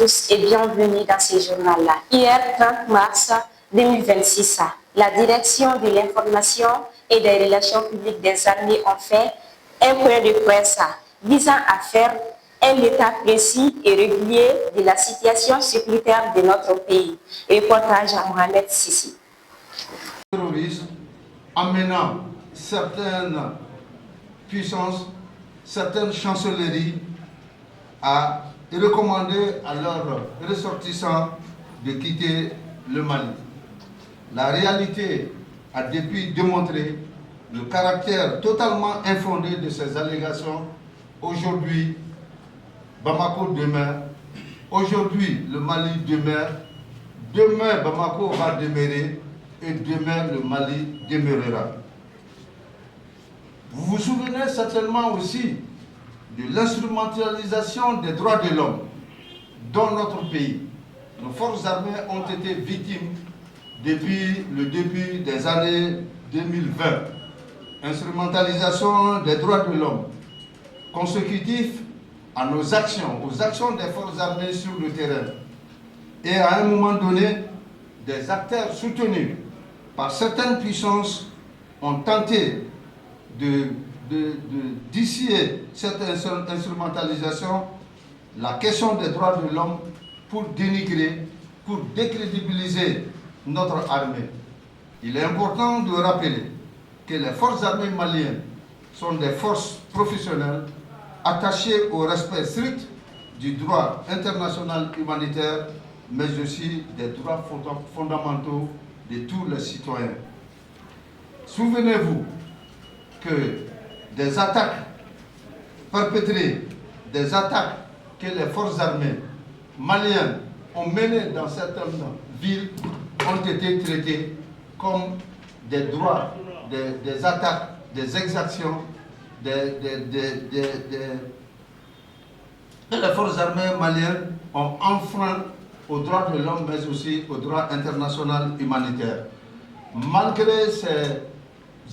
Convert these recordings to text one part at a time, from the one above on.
tous et bienvenue dans ce journal-là. Hier, 30 mars 2026, la direction de l'information et des relations publiques des armées ont fait un point de presse visant à faire un état précis et régulier de la situation sécuritaire de notre pays. Reportage à Mohamed Sissi. Le terrorisme amenant certaines puissances, certaines chancelleries à recommander à leurs ressortissants de quitter le Mali. La réalité a depuis démontré le caractère totalement infondé de ces allégations. Aujourd'hui, Bamako demeure. Aujourd'hui, le Mali demeure. Demain, Bamako va demeurer. Et demain, le Mali demeurera. Vous vous souvenez certainement aussi de l'instrumentalisation des droits de l'homme dans notre pays. Nos forces armées ont été victimes depuis le début des années 2020. Instrumentalisation des droits de l'homme, consécutif à nos actions, aux actions des forces armées sur le terrain. Et à un moment donné, des acteurs soutenus par certaines puissances ont tenté d'issue cette instrumentalisation, la question des droits de l'homme pour dénigrer, pour décrédibiliser notre armée. Il est important de rappeler que les forces armées maliennes sont des forces professionnelles attachées au respect strict du droit international humanitaire, mais aussi des droits fondamentaux de tous les citoyens. Souvenez-vous que des attaques perpétrées, des attaques que les forces armées maliennes ont menées dans certaines villes ont été traitées comme des droits, des attaques, des exactions, que les forces armées maliennes ont enfreint aux droits de l'homme, mais aussi au droit international humanitaire. Malgré ces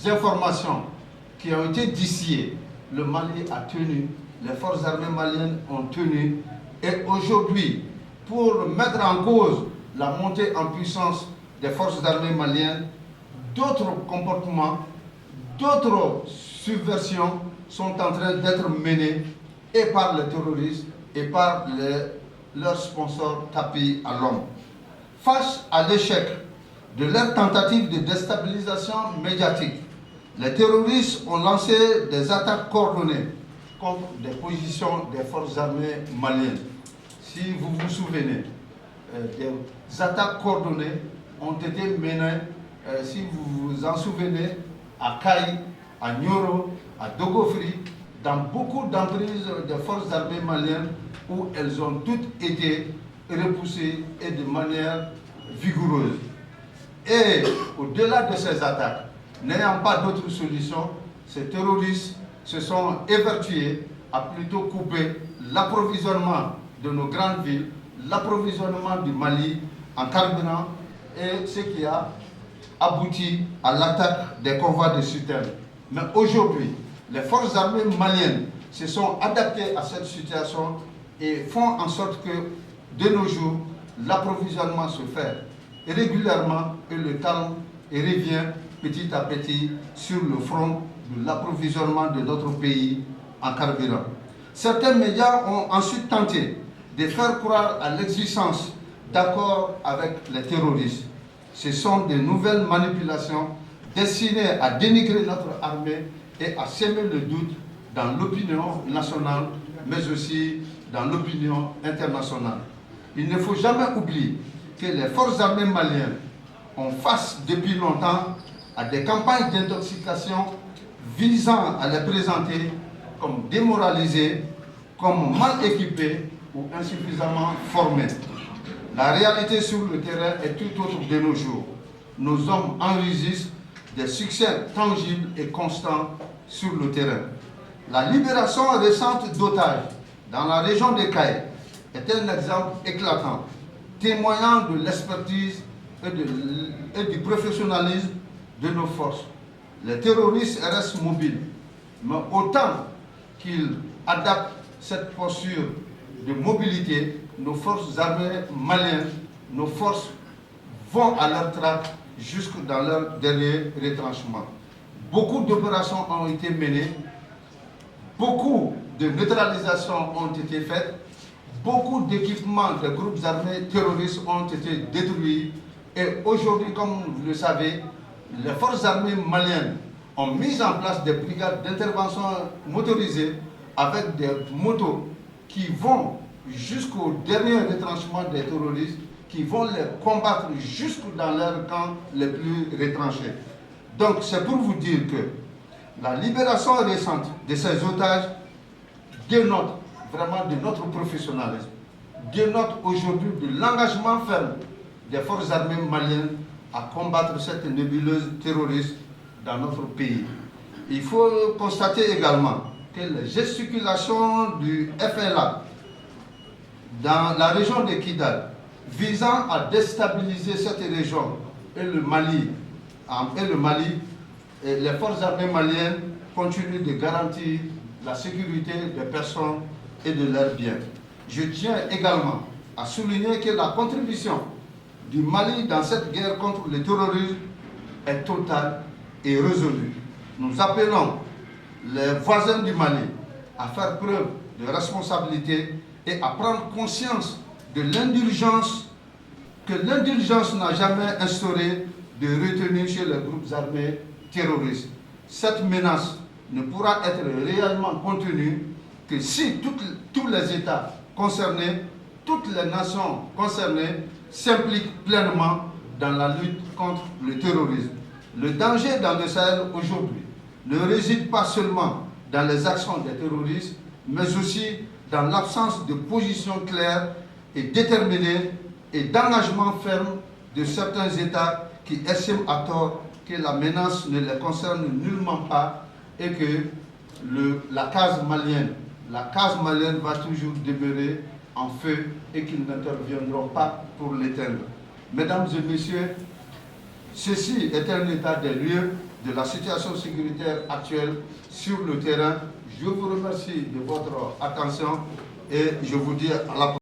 informations qui ont été distillées, le Mali a tenu, les forces armées maliennes ont tenu, et aujourd'hui, pour mettre en cause la montée en puissance des forces armées maliennes, d'autres comportements, d'autres subversions sont en train d'être menées et par les terroristes et par leurs sponsors tapis à l'homme. Face à l'échec de leur tentative de déstabilisation médiatique, les terroristes ont lancé des attaques coordonnées contre des positions des forces armées maliennes. Si vous vous souvenez, des attaques coordonnées ont été menées, si vous vous en souvenez, à Kaï, à Nioro, à Dogofri, dans beaucoup d'emprises des forces armées maliennes où elles ont toutes été repoussées et de manière vigoureuse. Et au-delà de ces attaques, n'ayant pas d'autre solution, ces terroristes se sont évertués à plutôt couper l'approvisionnement de nos grandes villes, l'approvisionnement du Mali en carburant, et ce qui a abouti à l'attaque des convois de soutien. Mais aujourd'hui, les forces armées maliennes se sont adaptées à cette situation et font en sorte que, de nos jours, l'approvisionnement se fait régulièrement et le calme revient petit à petit sur le front de l'approvisionnement de notre pays en carburant. Certains médias ont ensuite tenté de faire croire à l'existence d'accords avec les terroristes. Ce sont de nouvelles manipulations destinées à dénigrer notre armée et à semer le doute dans l'opinion nationale, mais aussi dans l'opinion internationale. Il ne faut jamais oublier que les forces armées maliennes ont face depuis longtemps à des campagnes d'intoxication visant à les présenter comme démoralisées, comme mal équipées ou insuffisamment formées. La réalité sur le terrain est tout autre de nos jours. Nos hommes enregistrent des succès tangibles et constants sur le terrain. La libération récente d'otages dans la région de Kaï est un exemple éclatant, témoignant de l'expertise et du professionnalisme de nos forces. Les terroristes restent mobiles, mais autant qu'ils adaptent cette posture de mobilité, nos forces armées maliennes, nos forces vont à leur traque jusque dans leur dernier retranchement. Beaucoup d'opérations ont été menées, beaucoup de neutralisations ont été faites, beaucoup d'équipements des groupes armés terroristes ont été détruits et aujourd'hui, comme vous le savez, les forces armées maliennes ont mis en place des brigades d'intervention motorisées avec des motos qui vont jusqu'au dernier retranchement des terroristes, qui vont les combattre jusque dans leurs camps les plus retranchés. Donc c'est pour vous dire que la libération récente de ces otages dénote vraiment de notre professionnalisme, dénote aujourd'hui de l'engagement ferme des forces armées maliennes à combattre cette nébuleuse terroriste dans notre pays. Il faut constater également que les gesticulations du FLA dans la région de Kidal visant à déstabiliser cette région et le Mali, les forces armées maliennes continuent de garantir la sécurité des personnes et de leurs biens. Je tiens également à souligner que la contribution du Mali dans cette guerre contre le terrorisme est totale et résolue. Nous appelons les voisins du Mali à faire preuve de responsabilité et à prendre conscience de l'indulgence que l'indulgence n'a jamais instauré de retenue chez les groupes armés terroristes. Cette menace ne pourra être réellement contenue que si tous les États concernés, toutes les nations concernées s'impliquent pleinement dans la lutte contre le terrorisme. Le danger dans le Sahel aujourd'hui ne réside pas seulement dans les actions des terroristes, mais aussi dans l'absence de position claire et déterminée et d'engagement ferme de certains États qui estiment à tort que la menace ne les concerne nullement pas et que la case malienne va toujours demeurer en feu et qu'ils n'interviendront pas pour l'éteindre. Mesdames et messieurs, ceci est un état des lieux de la situation sécuritaire actuelle sur le terrain. Je vous remercie de votre attention et je vous dis à la prochaine.